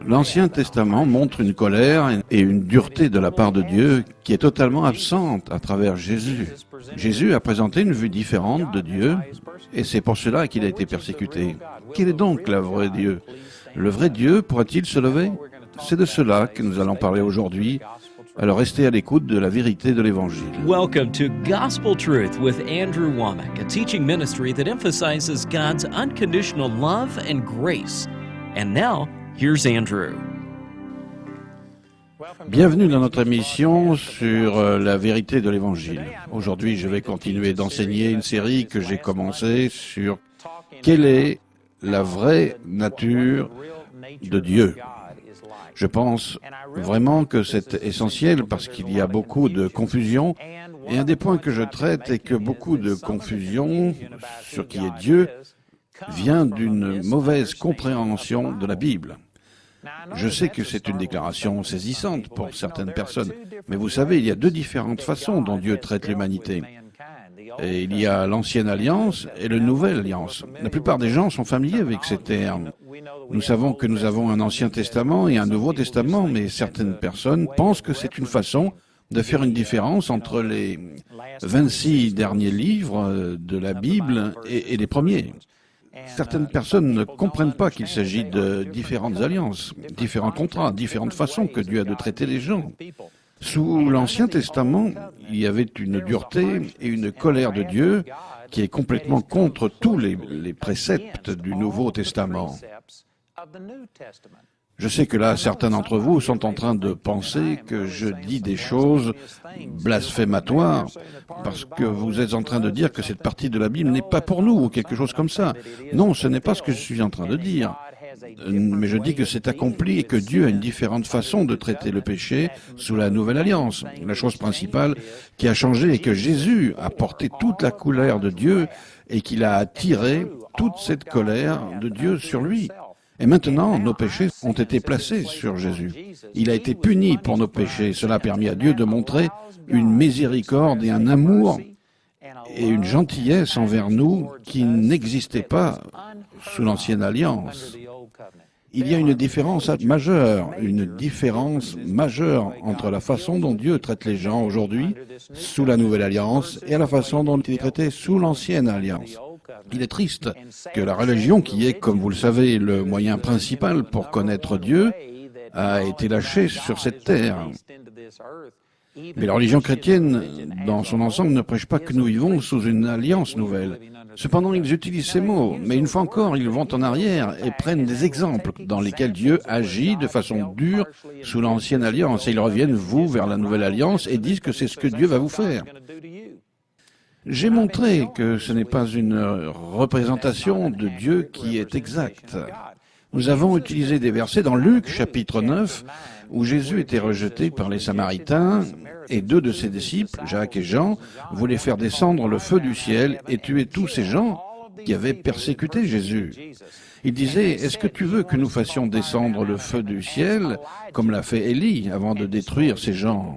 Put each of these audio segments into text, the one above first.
L'Ancien Testament montre une colère et une dureté de la part de Dieu qui est totalement absente à travers Jésus. Jésus a présenté une vue différente de Dieu et c'est pour cela qu'il a été persécuté. Quel est donc le vrai Dieu? Le vrai Dieu pourra-t-il se lever? C'est de cela que nous allons parler aujourd'hui. Alors restez à l'écoute de la vérité de l'Évangile. Welcome to Gospel Truth with Andrew Womack, a teaching ministry that emphasizes God's unconditional love and grace. And now, here's Andrew. Bienvenue dans notre émission sur la vérité de l'Évangile. Aujourd'hui, je vais continuer d'enseigner une série que j'ai commencée sur quelle est la vraie nature de Dieu. Je pense vraiment que c'est essentiel parce qu'il y a beaucoup de confusion. Et un des points que je traite est que beaucoup de confusion sur qui est Dieu vient d'une mauvaise compréhension de la Bible. Je sais que c'est une déclaration saisissante pour certaines personnes, mais vous savez, il y a deux différentes façons dont Dieu traite l'humanité. Et il y a l'Ancienne Alliance et la Nouvelle Alliance. La plupart des gens sont familiers avec ces termes. Nous savons que nous avons un Ancien Testament et un Nouveau Testament, mais certaines personnes pensent que c'est une façon de faire une différence entre les 26 derniers livres de la Bible et les premiers. Certaines personnes ne comprennent pas qu'il s'agit de différentes alliances, différents contrats, différentes façons que Dieu a de traiter les gens. Sous l'Ancien Testament, il y avait une dureté et une colère de Dieu qui est complètement contre tous les préceptes du Nouveau Testament. Je sais que là, certains d'entre vous sont en train de penser que je dis des choses blasphématoires parce que vous êtes en train de dire que cette partie de la Bible n'est pas pour nous ou quelque chose comme ça. Non, ce n'est pas ce que je suis en train de dire. Mais je dis que c'est accompli et que Dieu a une différente façon de traiter le péché sous la Nouvelle Alliance. La chose principale qui a changé est que Jésus a porté toute la colère de Dieu et qu'il a attiré toute cette colère de Dieu sur lui. Et maintenant, nos péchés ont été placés sur Jésus. Il a été puni pour nos péchés. Cela a permis à Dieu de montrer une miséricorde et un amour et une gentillesse envers nous qui n'existaient pas sous l'Ancienne Alliance. Il y a une différence majeure entre la façon dont Dieu traite les gens aujourd'hui sous la Nouvelle Alliance et la façon dont il est traité sous l'Ancienne Alliance. Il est triste que la religion, qui est, comme vous le savez, le moyen principal pour connaître Dieu, a été lâchée sur cette terre. Mais la religion chrétienne, dans son ensemble, ne prêche pas que nous vivons sous une alliance nouvelle. Cependant, ils utilisent ces mots, mais une fois encore, ils vont en arrière et prennent des exemples dans lesquels Dieu agit de façon dure sous l'ancienne alliance. Et ils reviennent, vous, vers la nouvelle alliance et disent que c'est ce que Dieu va vous faire. J'ai montré que ce n'est pas une représentation de Dieu qui est exacte. Nous avons utilisé des versets dans Luc, chapitre 9, où Jésus était rejeté par les Samaritains et deux de ses disciples, Jacques et Jean, voulaient faire descendre le feu du ciel et tuer tous ces gens qui avaient persécuté Jésus. Il disait, est-ce que tu veux que nous fassions descendre le feu du ciel, comme l'a fait Élie, avant de détruire ces gens?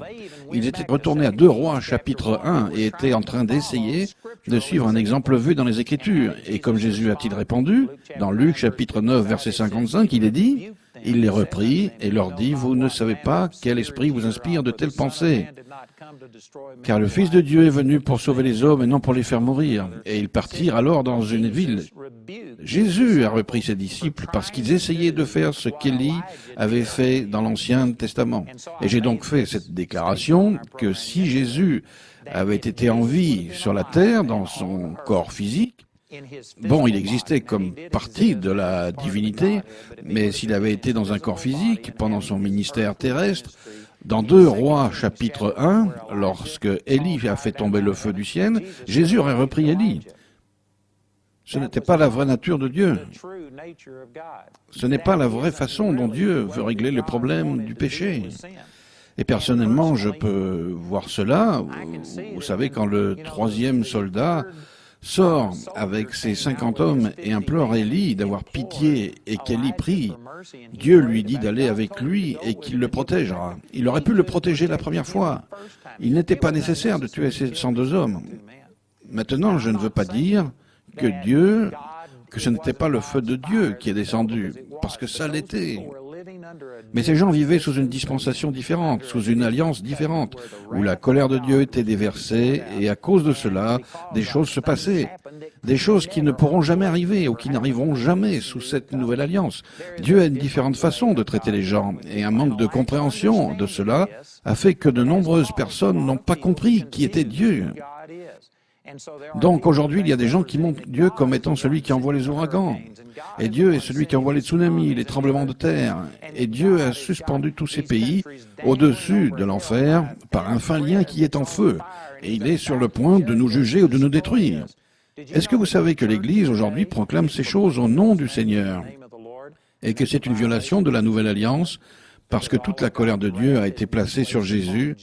Ils étaient retournés à 2 Rois, chapitre 1, et étaient en train d'essayer de suivre un exemple vu dans les Écritures. Et comme Jésus a-t-il répondu, dans Luc, chapitre 9, verset 55, il est dit, il les reprit et leur dit, vous ne savez pas quel esprit vous inspire de telles pensées. Car le Fils de Dieu est venu pour sauver les hommes et non pour les faire mourir. Et ils partirent alors dans une ville. Jésus a repris ses disciples parce qu'ils essayaient de faire ce qu'Élie avait fait dans l'Ancien Testament. Et j'ai donc fait cette déclaration que si Jésus avait été en vie sur la terre, dans son corps physique, bon, il existait comme partie de la divinité, mais s'il avait été dans un corps physique pendant son ministère terrestre, dans 2 Rois, chapitre 1, lorsque Élie a fait tomber le feu du ciel, Jésus aurait repris Élie. Ce n'était pas la vraie nature de Dieu. Ce n'est pas la vraie façon dont Dieu veut régler le problème du péché. Et personnellement, je peux voir cela. Vous savez, quand le 3e soldat sort avec ses 50 hommes et implore Élie d'avoir pitié et qu'Élie prie, Dieu lui dit d'aller avec lui et qu'il le protégera. Il aurait pu le protéger la première fois. Il n'était pas nécessaire de tuer ces 102 hommes. Maintenant, je ne veux pas dire que ce n'était pas le feu de Dieu qui est descendu, parce que ça l'était. Mais ces gens vivaient sous une dispensation différente, sous une alliance différente, où la colère de Dieu était déversée, et à cause de cela, des choses se passaient. Des choses qui ne pourront jamais arriver, ou qui n'arriveront jamais sous cette nouvelle alliance. Dieu a une différente façon de traiter les gens, et un manque de compréhension de cela a fait que de nombreuses personnes n'ont pas compris qui était Dieu. Donc aujourd'hui, il y a des gens qui montrent Dieu comme étant celui qui envoie les ouragans. Et Dieu est celui qui envoie les tsunamis, les tremblements de terre. Et Dieu a suspendu tous ces pays au-dessus de l'enfer par un fin lien qui est en feu. Et il est sur le point de nous juger ou de nous détruire. Est-ce que vous savez que l'Église aujourd'hui proclame ces choses au nom du Seigneur et que c'est une violation de la nouvelle alliance parce que toute la colère de Dieu a été placée sur Jésus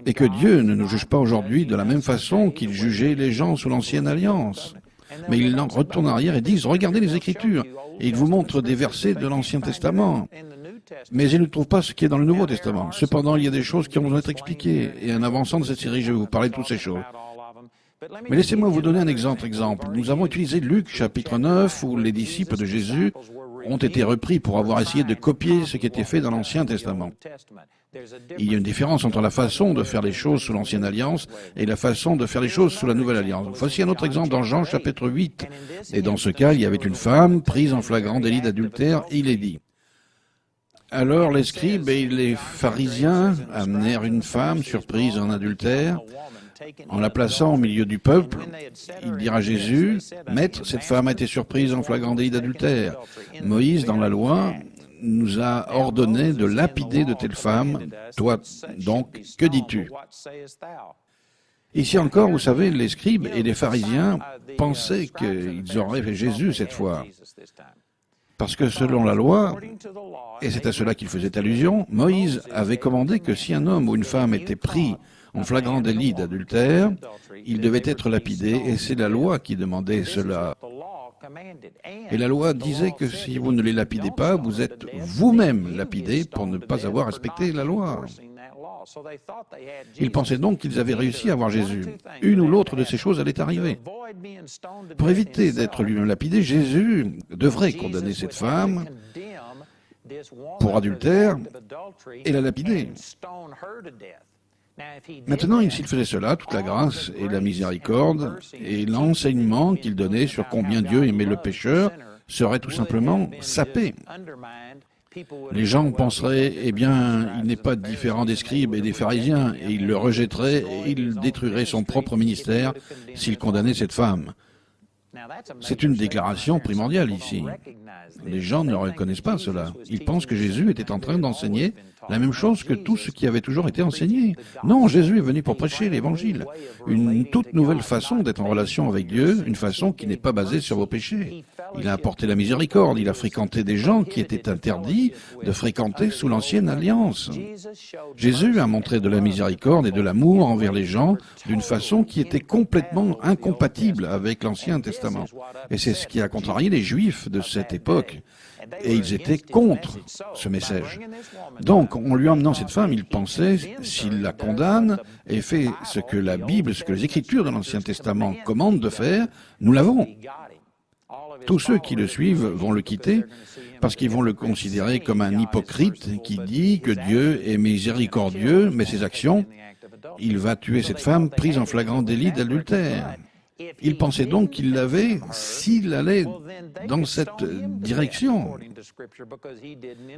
et que Dieu ne nous juge pas aujourd'hui de la même façon qu'il jugeait les gens sous l'ancienne alliance. Mais il en retourne arrière et dit, regardez les Écritures, et il vous montre des versets de l'Ancien Testament. Mais il ne trouve pas ce qui est dans le Nouveau Testament. Cependant, il y a des choses qui vont être expliquées, et en avançant de cette série, je vais vous parler de toutes ces choses. Mais laissez-moi vous donner un exemple. Nous avons utilisé Luc chapitre 9, où les disciples de Jésus ont été repris pour avoir essayé de copier ce qui était fait dans l'Ancien Testament. Il y a une différence entre la façon de faire les choses sous l'Ancienne Alliance et la façon de faire les choses sous la Nouvelle Alliance. Voici un autre exemple dans Jean chapitre 8. Et dans ce cas, il y avait une femme prise en flagrant délit d'adultère, et il est dit. Alors les scribes et les pharisiens amenèrent une femme surprise en adultère. En la plaçant au milieu du peuple, ils dirent à Jésus, « Maître, cette femme a été surprise en flagrant délit d'adultère. Moïse, dans la loi, nous a ordonné de lapider de telles femmes. Toi, donc, que dis-tu » Ici encore, vous savez, les scribes et les pharisiens pensaient qu'ils auraient fait Jésus cette fois. Parce que selon la loi, et c'est à cela qu'il faisait allusion, Moïse avait commandé que si un homme ou une femme était pris en flagrant délit d'adultère, il devait être lapidé, et c'est la loi qui demandait cela. Et la loi disait que si vous ne les lapidez pas, vous êtes vous-même lapidé pour ne pas avoir respecté la loi. Ils pensaient donc qu'ils avaient réussi à avoir Jésus. Une ou l'autre de ces choses allait arriver. Pour éviter d'être lui-même lapidé, Jésus devrait condamner cette femme pour adultère et la lapider. Maintenant, s'il faisait cela, toute la grâce et la miséricorde et l'enseignement qu'il donnait sur combien Dieu aimait le pécheur serait tout simplement sapé. Les gens penseraient, eh bien, il n'est pas différent des scribes et des pharisiens, et ils le rejetteraient et il détruirait son propre ministère s'il condamnait cette femme. C'est une déclaration primordiale ici. Les gens ne reconnaissent pas cela. Ils pensent que Jésus était en train d'enseigner la même chose que tout ce qui avait toujours été enseigné. Non, Jésus est venu pour prêcher l'Évangile. Une toute nouvelle façon d'être en relation avec Dieu, une façon qui n'est pas basée sur vos péchés. Il a apporté la miséricorde, il a fréquenté des gens qui étaient interdits de fréquenter sous l'ancienne alliance. Jésus a montré de la miséricorde et de l'amour envers les gens d'une façon qui était complètement incompatible avec l'Ancien Testament. Et c'est ce qui a contrarié les Juifs de cette époque. Et ils étaient contre ce message. Donc, en lui emmenant cette femme, il pensait, s'il la condamne et fait ce que la Bible, ce que les Écritures de l'Ancien Testament commandent de faire, nous l'avons. Tous ceux qui le suivent vont le quitter parce qu'ils vont le considérer comme un hypocrite qui dit que Dieu est miséricordieux, mais ses actions, il va tuer cette femme prise en flagrant délit d'adultère. Il pensait donc qu'il l'avait s'il allait dans cette direction.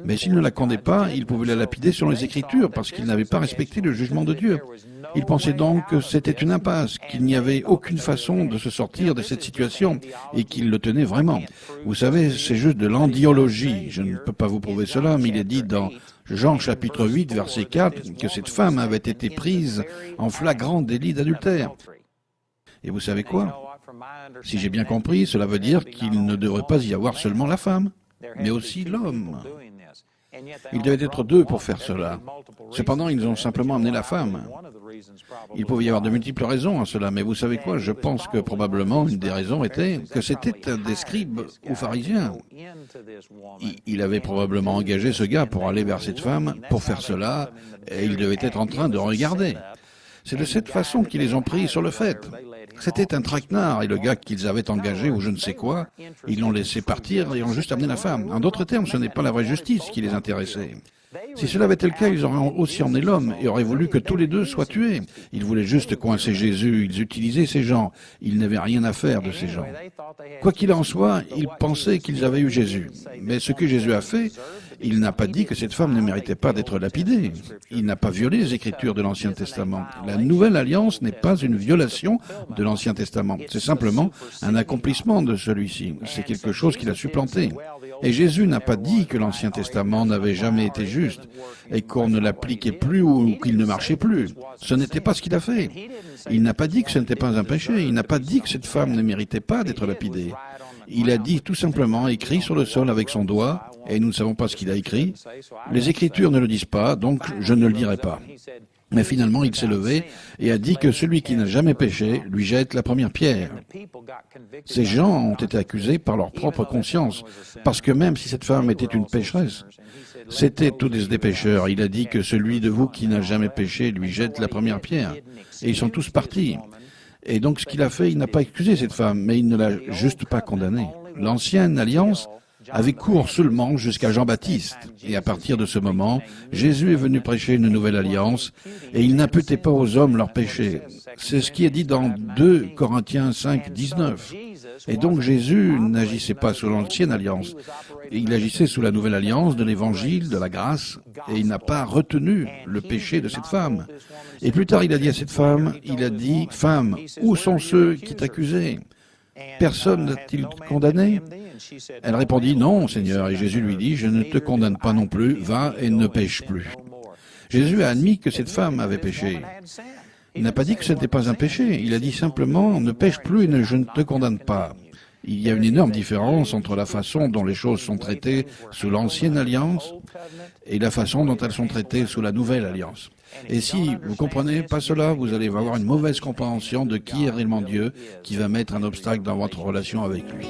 Mais s'il ne la condamnait pas, il pouvait la lapider selon les Écritures parce qu'il n'avait pas respecté le jugement de Dieu. Il pensait donc que c'était une impasse, qu'il n'y avait aucune façon de se sortir de cette situation et qu'il le tenait vraiment. Vous savez, c'est juste de l'andiologie. Je ne peux pas vous prouver cela, mais il est dit dans Jean chapitre 8, verset 4, que cette femme avait été prise en flagrant délit d'adultère. Et vous savez quoi? Si j'ai bien compris, cela veut dire qu'il ne devrait pas y avoir seulement la femme, mais aussi l'homme. Il devait être deux pour faire cela. Cependant, ils ont simplement amené la femme. Il pouvait y avoir de multiples raisons à cela, mais vous savez quoi? Je pense que probablement une des raisons était que c'était un des scribes ou pharisiens. Il avait probablement engagé ce gars pour aller vers cette femme, pour faire cela, et il devait être en train de regarder. C'est de cette façon qu'ils les ont pris sur le fait. C'était un traquenard et le gars qu'ils avaient engagé ou je ne sais quoi, ils l'ont laissé partir et ont juste amené la femme. En d'autres termes, ce n'est pas la vraie justice qui les intéressait. Si cela avait été le cas, ils auraient aussi emmené l'homme et auraient voulu que tous les deux soient tués. Ils voulaient juste coincer Jésus, ils utilisaient ces gens. Ils n'avaient rien à faire de ces gens. Quoi qu'il en soit, ils pensaient qu'ils avaient eu Jésus. Mais ce que Jésus a fait, il n'a pas dit que cette femme ne méritait pas d'être lapidée. Il n'a pas violé les Écritures de l'Ancien Testament. La Nouvelle Alliance n'est pas une violation de l'Ancien Testament. C'est simplement un accomplissement de celui-ci. C'est quelque chose qu'il a supplanté. Et Jésus n'a pas dit que l'Ancien Testament n'avait jamais été juste et qu'on ne l'appliquait plus ou qu'il ne marchait plus. Ce n'était pas ce qu'il a fait. Il n'a pas dit que ce n'était pas un péché. Il n'a pas dit que cette femme ne méritait pas d'être lapidée. Il a dit tout simplement, écrit sur le sol avec son doigt, et nous ne savons pas ce qu'il a écrit. Les Écritures ne le disent pas, donc je ne le dirai pas. Mais finalement, il s'est levé et a dit que celui qui n'a jamais péché lui jette la première pierre. Ces gens ont été accusés par leur propre conscience, parce que même si cette femme était une pécheresse, c'était tous des pécheurs. Il a dit que celui de vous qui n'a jamais péché lui jette la première pierre. Et ils sont tous partis. Et donc ce qu'il a fait, il n'a pas accusé cette femme, mais il ne l'a juste pas condamnée. L'ancienne alliance avait cours seulement jusqu'à Jean-Baptiste. Et à partir de ce moment, Jésus est venu prêcher une nouvelle alliance et il n'imputait pas aux hommes leurs péchés. C'est ce qui est dit dans 2 Corinthiens 5, 19. Et donc Jésus n'agissait pas sous l'ancienne alliance. Il agissait sous la nouvelle alliance de l'évangile, de la grâce, et il n'a pas retenu le péché de cette femme. Et plus tard, il a dit à cette femme, il a dit, « Femme, où sont ceux qui t'accusaient ? Personne n'a-t-il condamné ?» Elle répondit, « Non, Seigneur. » Et Jésus lui dit, « Je ne te condamne pas non plus, va et ne pêche plus. » Jésus a admis que cette femme avait péché. Il n'a pas dit que ce n'était pas un péché. Il a dit simplement, « Ne pêche plus et je ne te condamne pas. » Il y a une énorme différence entre la façon dont les choses sont traitées sous l'ancienne alliance et la façon dont elles sont traitées sous la nouvelle alliance. Et si vous ne comprenez pas cela, vous allez avoir une mauvaise compréhension de qui est réellement Dieu qui va mettre un obstacle dans votre relation avec lui.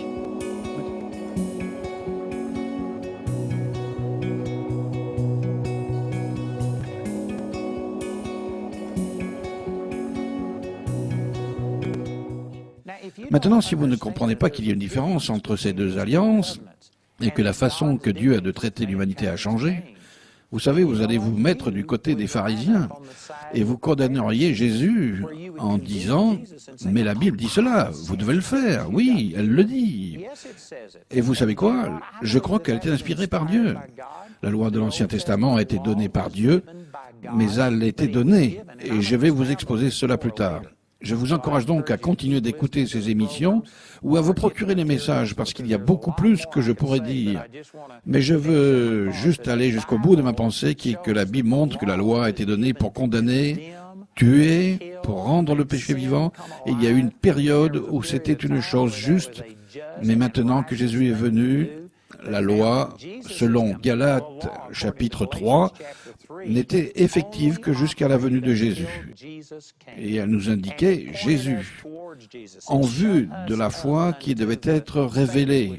Maintenant, si vous ne comprenez pas qu'il y a une différence entre ces deux alliances et que la façon que Dieu a de traiter l'humanité a changé, vous savez, vous allez vous mettre du côté des pharisiens et vous condamneriez Jésus en disant « Mais la Bible dit cela, vous devez le faire. » Oui, elle le dit. Et vous savez quoi? Je crois qu'elle était inspirée par Dieu. La loi de l'Ancien Testament a été donnée par Dieu, mais elle a été donnée, et je vais vous exposer cela plus tard. Je vous encourage donc à continuer d'écouter ces émissions ou à vous procurer les messages parce qu'il y a beaucoup plus que je pourrais dire. Mais je veux juste aller jusqu'au bout de ma pensée qui est que la Bible montre que la loi a été donnée pour condamner, tuer, pour rendre le péché vivant. Et il y a eu une période où c'était une chose juste, mais maintenant que Jésus est venu, la loi, selon Galates chapitre 3, n'était effective que jusqu'à la venue de Jésus. Et elle nous indiquait Jésus, en vue de la foi qui devait être révélée.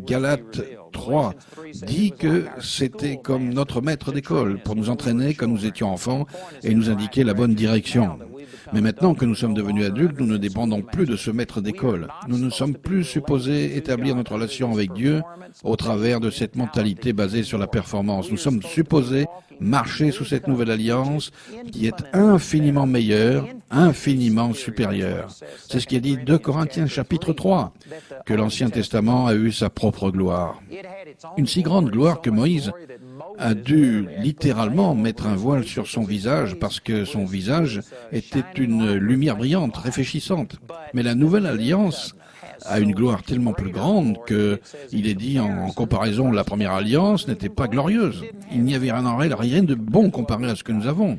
Galates 3 dit que c'était comme notre maître d'école pour nous entraîner quand nous étions enfants et nous indiquer la bonne direction. Mais maintenant que nous sommes devenus adultes, nous ne dépendons plus de ce maître d'école. Nous ne sommes plus supposés établir notre relation avec Dieu au travers de cette mentalité basée sur la performance. Nous sommes supposés marcher sous cette nouvelle alliance qui est infiniment meilleure, infiniment supérieure. C'est ce qui est dit 2 Corinthiens chapitre 3, que l'Ancien Testament a eu sa propre gloire. Une si grande gloire que Moïse a dû littéralement mettre un voile sur son visage parce que son visage était une lumière brillante, réfléchissante. Mais la nouvelle alliance a une gloire tellement plus grande que, il est dit en comparaison, la première alliance n'était pas glorieuse. Il n'y avait rien de bon comparé à ce que nous avons.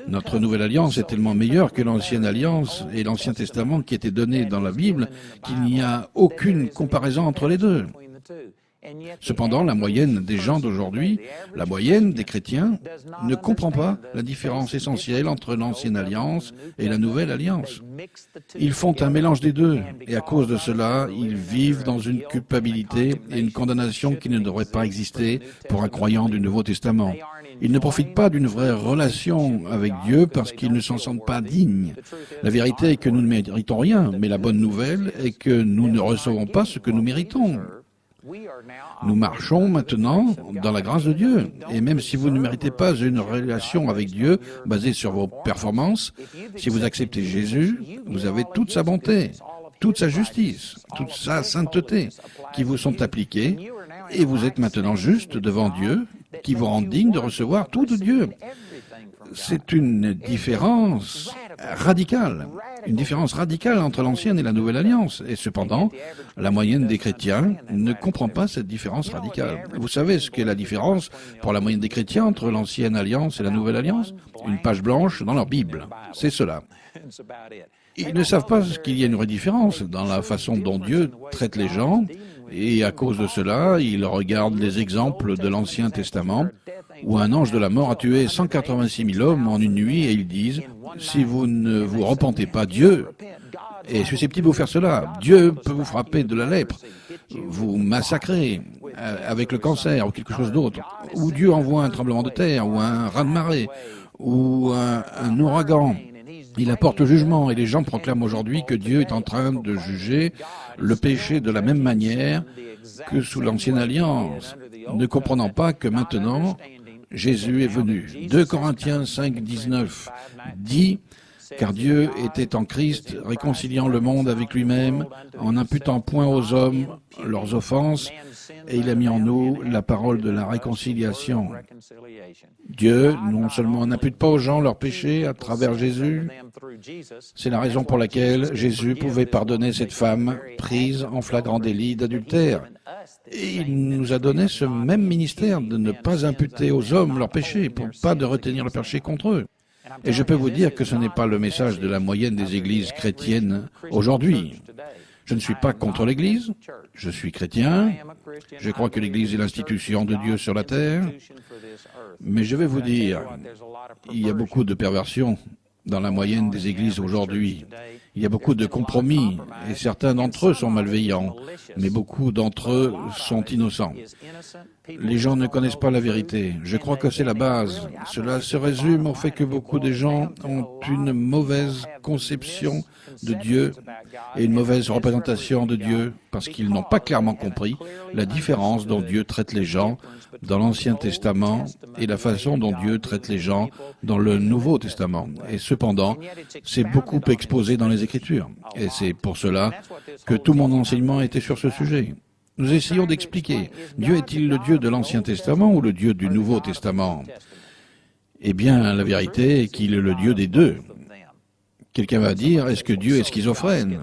Notre nouvelle alliance est tellement meilleure que l'ancienne alliance et l'Ancien Testament qui était donné dans la Bible qu'il n'y a aucune comparaison entre les deux. Cependant, la moyenne des gens d'aujourd'hui, la moyenne des chrétiens, ne comprend pas la différence essentielle entre l'ancienne alliance et la nouvelle alliance. Ils font un mélange des deux, et à cause de cela, ils vivent dans une culpabilité et une condamnation qui ne devrait pas exister pour un croyant du Nouveau Testament. Ils ne profitent pas d'une vraie relation avec Dieu parce qu'ils ne s'en sentent pas dignes. La vérité est que nous ne méritons rien, mais la bonne nouvelle est que nous ne recevons pas ce que nous méritons. Nous marchons maintenant dans la grâce de Dieu. Et même si vous ne méritez pas une relation avec Dieu basée sur vos performances, si vous acceptez Jésus, vous avez toute sa bonté, toute sa justice, toute sa sainteté qui vous sont appliquées et vous êtes maintenant juste devant Dieu qui vous rend digne de recevoir tout de Dieu. C'est une différence radicale entre l'ancienne et la nouvelle alliance. Et cependant, la moyenne des chrétiens ne comprend pas cette différence radicale. Vous savez ce qu'est la différence pour la moyenne des chrétiens entre l'ancienne alliance et la nouvelle alliance? Une page blanche dans leur Bible. C'est cela. Ils ne savent pas qu'il y a une vraie différence dans la façon dont Dieu traite les gens, et à cause de cela, ils regardent les exemples de l'Ancien Testament, où un ange de la mort a tué 186 000 hommes en une nuit, et ils disent, si vous ne vous repentez pas, Dieu est susceptible de vous faire cela. Dieu peut vous frapper de la lèpre, vous massacrer avec le cancer ou quelque chose d'autre, ou Dieu envoie un tremblement de terre, ou un raz-de-marée, ou un ouragan. Il apporte le jugement et les gens proclament aujourd'hui que Dieu est en train de juger le péché de la même manière que sous l'Ancienne Alliance, ne comprenant pas que maintenant Jésus est venu. 2 Corinthiens 5, 19 dit « Car Dieu était en Christ, réconciliant le monde avec lui-même, en n'imputant point aux hommes leurs offenses, et il a mis en nous la parole de la réconciliation. » Dieu, non seulement n'impute pas aux gens leurs péchés à travers Jésus, c'est la raison pour laquelle Jésus pouvait pardonner cette femme prise en flagrant délit d'adultère. Et il nous a donné ce même ministère de ne pas imputer aux hommes leurs péchés, pour pas de retenir le péché contre eux. Et je peux vous dire que ce n'est pas le message de la moyenne des églises chrétiennes aujourd'hui. Je ne suis pas contre l'Église, je suis chrétien, je crois que l'Église est l'institution de Dieu sur la terre, mais je vais vous dire, il y a beaucoup de perversions dans la moyenne des églises aujourd'hui. Il y a beaucoup de compromis, et certains d'entre eux sont malveillants, mais beaucoup d'entre eux sont innocents. Les gens ne connaissent pas la vérité. Je crois que c'est la base. Cela se résume au fait que beaucoup de gens ont une mauvaise conception de Dieu et une mauvaise représentation de Dieu parce qu'ils n'ont pas clairement compris la différence dont Dieu traite les gens dans l'Ancien Testament et la façon dont Dieu traite les gens dans le Nouveau Testament. Et cependant, c'est beaucoup exposé dans les Écritures. Et c'est pour cela que tout mon enseignement était sur ce sujet. Nous essayons d'expliquer, Dieu est-il le Dieu de l'Ancien Testament ou le Dieu du Nouveau Testament? Eh bien, la vérité est qu'il est le Dieu des deux. Quelqu'un va dire, est-ce que Dieu est schizophrène?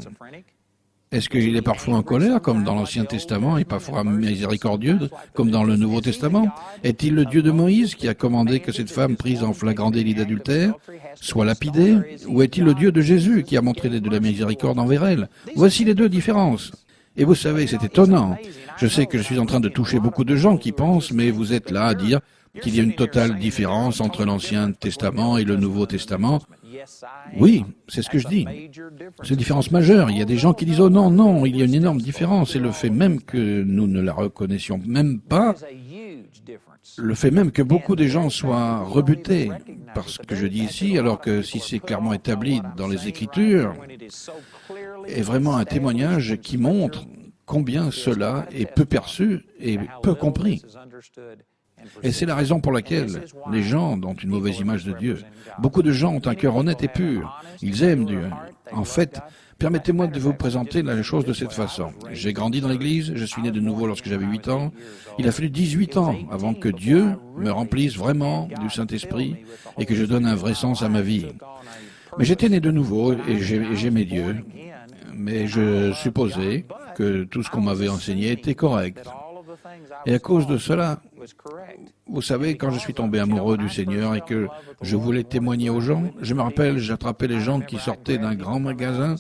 Est-ce qu'il est parfois en colère, comme dans l'Ancien Testament, et parfois miséricordieux, comme dans le Nouveau Testament? Est-il le Dieu de Moïse, qui a commandé que cette femme prise en flagrant délit d'adultère soit lapidée? Ou est-il le Dieu de Jésus, qui a montré de la miséricorde envers elle? Voici les deux différences. Et vous savez, c'est étonnant. Je sais que je suis en train de toucher beaucoup de gens qui pensent, mais vous êtes là à dire qu'il y a une totale différence entre l'Ancien Testament et le Nouveau Testament. Oui, c'est ce que je dis. C'est une différence majeure. Il y a des gens qui disent « Oh non, non, il y a une énorme différence. » Et le fait même que nous ne la reconnaissions même pas, le fait même que beaucoup de gens soient rebutés par ce que je dis ici, alors que si c'est clairement établi dans les Écritures, est vraiment un témoignage qui montre combien cela est peu perçu et peu compris. Et c'est la raison pour laquelle les gens ont une mauvaise image de Dieu. Beaucoup de gens ont un cœur honnête et pur. Ils aiment Dieu. En fait, permettez-moi de vous présenter la chose de cette façon. J'ai grandi dans l'Église, je suis né de nouveau lorsque j'avais 8 ans. Il a fallu 18 ans avant que Dieu me remplisse vraiment du Saint-Esprit et que je donne un vrai sens à ma vie. Mais j'étais né de nouveau et j'aimais Dieu. Mais je supposais que tout ce qu'on m'avait enseigné était correct. Et à cause de cela, vous savez, quand je suis tombé amoureux du Seigneur et que je voulais témoigner aux gens, je me rappelle, j'attrapais les gens qui sortaient d'un grand magasin.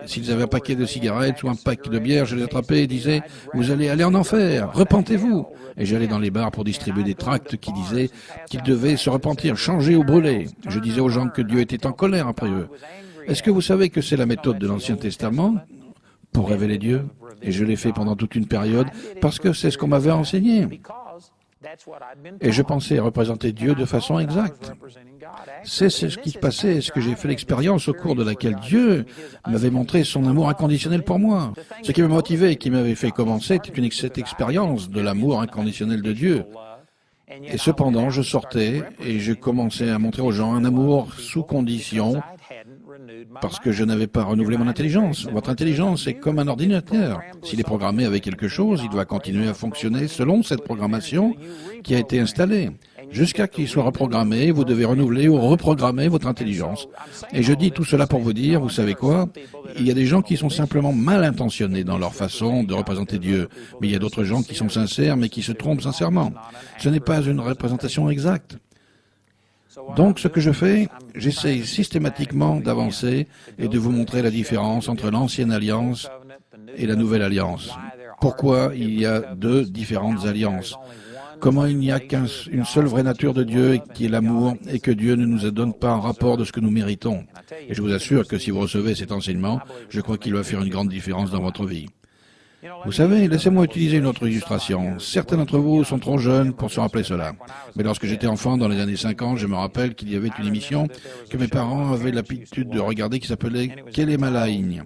S'ils avaient un paquet de cigarettes ou un pack de bière, je les attrapais et disais « Vous allez aller en enfer, repentez-vous !» Et j'allais dans les bars pour distribuer des tracts qui disaient qu'ils devaient se repentir, changer ou brûler. Je disais aux gens que Dieu était en colère après eux. Est-ce que vous savez que c'est la méthode de l'Ancien Testament pour révéler Dieu? Et je l'ai fait pendant toute une période parce que c'est ce qu'on m'avait enseigné. Et je pensais représenter Dieu de façon exacte. C'est ce qui se passait, ce que j'ai fait l'expérience au cours de laquelle Dieu m'avait montré son amour inconditionnel pour moi. Ce qui me motivait et qui m'avait fait commencer était cette expérience de l'amour inconditionnel de Dieu. Et cependant, je sortais et je commençais à montrer aux gens un amour sous condition parce que je n'avais pas renouvelé mon intelligence. Votre intelligence est comme un ordinateur. S'il est programmé avec quelque chose, il doit continuer à fonctionner selon cette programmation qui a été installée. Jusqu'à qu'il soit reprogrammé, vous devez renouveler ou reprogrammer votre intelligence. Et je dis tout cela pour vous dire, vous savez quoi? Il y a des gens qui sont simplement mal intentionnés dans leur façon de représenter Dieu. Mais il y a d'autres gens qui sont sincères, mais qui se trompent sincèrement. Ce n'est pas une représentation exacte. Donc, ce que je fais, j'essaye systématiquement d'avancer et de vous montrer la différence entre l'ancienne alliance et la nouvelle alliance. Pourquoi il y a deux différentes alliances? Comment il n'y a qu'une seule vraie nature de Dieu, qui est l'amour, et que Dieu ne nous donne pas un rapport de ce que nous méritons. Et je vous assure que si vous recevez cet enseignement, je crois qu'il va faire une grande différence dans votre vie. Vous savez, laissez-moi utiliser une autre illustration. Certains d'entre vous sont trop jeunes pour se rappeler cela. Mais lorsque j'étais enfant, dans les années 50, je me rappelle qu'il y avait une émission que mes parents avaient l'habitude de regarder qui s'appelait « Quelle est ma ligne ?»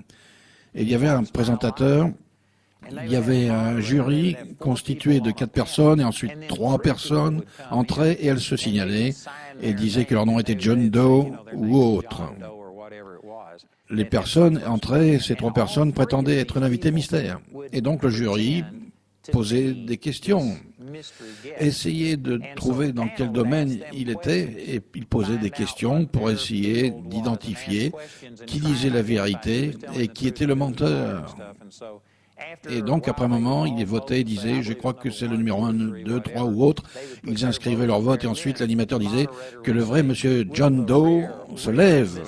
Et il y avait un présentateur. Il y avait un jury constitué de 4 personnes et ensuite 3 personnes entraient et elles se signalaient et disaient que leur nom était John Doe ou autre. Les personnes entraient et ces 3 personnes prétendaient être un invité mystère. Et donc le jury posait des questions, essayait de trouver dans quel domaine il était et il posait des questions pour essayer d'identifier qui disait la vérité et qui était le menteur. Et donc, après un moment, ils votaient et disaient, je crois que c'est le numéro 1, 2, 3 ou autre. Ils inscrivaient leur vote et ensuite l'animateur disait que le vrai monsieur John Doe se lève.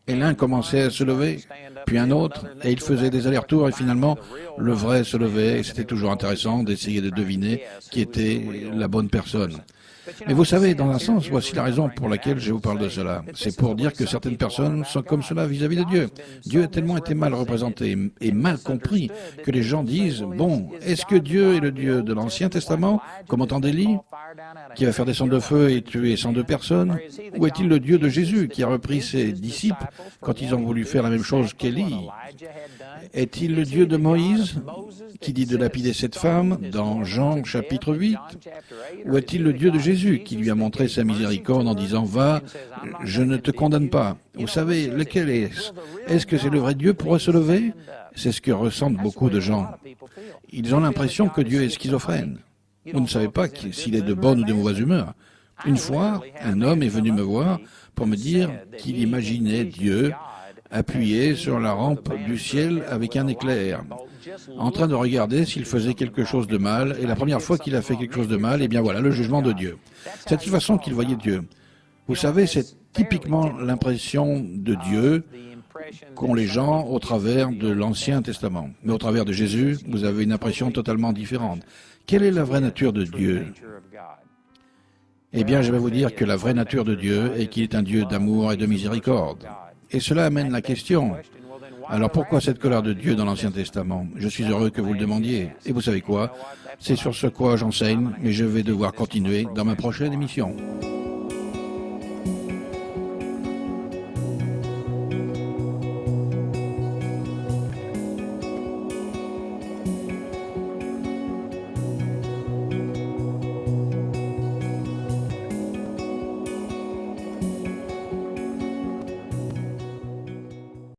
Et l'un commençait à se lever, puis un autre, et il faisait des allers-retours et finalement, le vrai se levait et c'était toujours intéressant d'essayer de deviner qui était la bonne personne. Mais vous savez, dans un sens, voici la raison pour laquelle je vous parle de cela. C'est pour dire que certaines personnes sont comme cela vis-à-vis de Dieu. Dieu a tellement été mal représenté et mal compris que les gens disent, bon, est-ce que Dieu est le Dieu de l'Ancien Testament, comme au temps d'Élie, qui va faire descendre le feu et tuer 102 personnes? Ou est-il le Dieu de Jésus, qui a repris ses disciples quand ils ont voulu faire la même chose qu'Élie? Est-il le Dieu de Moïse, qui dit de lapider cette femme dans Jean chapitre 8? Ou est-il le Dieu de Jésus, qui lui a montré sa miséricorde en disant, va, je ne te condamne pas? Vous savez, lequel est-ce? Est-ce que c'est le vrai Dieu pour se lever? C'est ce que ressentent beaucoup de gens. Ils ont l'impression que Dieu est schizophrène. Vous ne savez pas s'il est de bonne ou de mauvaise humeur. Une fois, un homme est venu me voir pour me dire qu'il imaginait Dieu appuyé sur la rampe du ciel avec un éclair, en train de regarder s'il faisait quelque chose de mal, et la première fois qu'il a fait quelque chose de mal, eh bien voilà, le jugement de Dieu. C'est de cette façon qu'il voyait Dieu. Vous savez, c'est typiquement l'impression de Dieu qu'ont les gens au travers de l'Ancien Testament. Mais au travers de Jésus, vous avez une impression totalement différente. Quelle est la vraie nature de Dieu? Eh bien, je vais vous dire que la vraie nature de Dieu est qu'il est un Dieu d'amour et de miséricorde. Et cela amène la question, alors pourquoi cette colère de Dieu dans l'Ancien Testament? Je suis heureux que vous le demandiez. Et vous savez quoi? C'est sur ce quoi j'enseigne, mais je vais devoir continuer dans ma prochaine émission.